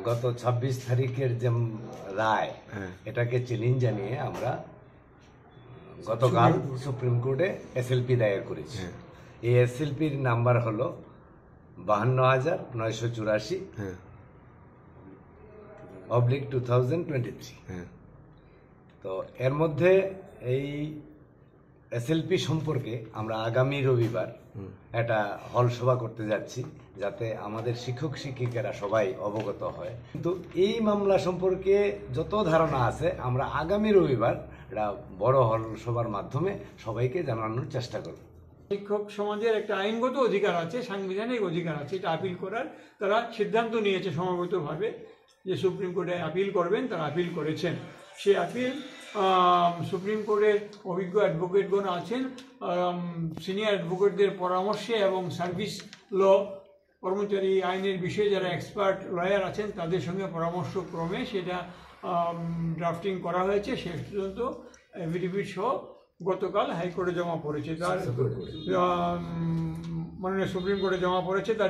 গত 26 তারিখের যে রায়, এটাকে চ্যালেঞ্জ জানিয়ে আমরা গতকাল সুপ্রিম কোর্টে এসএলপি দায়ের করেছি। এই এসএলপির নাম্বার হলো 52,984/2023। তো এর মধ্যে এই এসএলপি সম্পর্কে আমরা আগামী রবিবার একটা হল সভা করতে যাচ্ছি, যাতে আমাদের শিক্ষক শিক্ষিকারা সবাই অবগত হয়। কিন্তু এই মামলা সম্পর্কে যত ধারণা আছে আমরা আগামী রবিবার একটা বড় হল সভার মাধ্যমে সবাইকে জানানোর চেষ্টা করব। শিক্ষক সমাজের একটা আইনগত অধিকার আছে, সাংবিধানিক অধিকার আছে, এটা আপিল করার। তারা সিদ্ধান্ত নিয়েছে সমবেতভাবে যে সুপ্রিম কোর্টে আপিল করবেন, তারা আপিল করেছেন। সে আপিল সুপ্রিম কোর্টের অভিজ্ঞ অ্যাডভোকেটগণ আছেন, সিনিয়র অ্যাডভোকেটদের পরামর্শে এবং সার্ভিস ল কর্মচারী আইনের বিষয়ে যারা এক্সপার্ট লয়ার আছেন তাদের সঙ্গে পরামর্শক্রমে সেটা ড্রাফটিং করা হয়েছে। শেষ পর্যন্ত এফিডেভিট সহ গতকাল হাইকোর্টে জমা পড়েছে, তার মাননীয় সুপ্রিম কোর্টে জমা পড়েছে। তার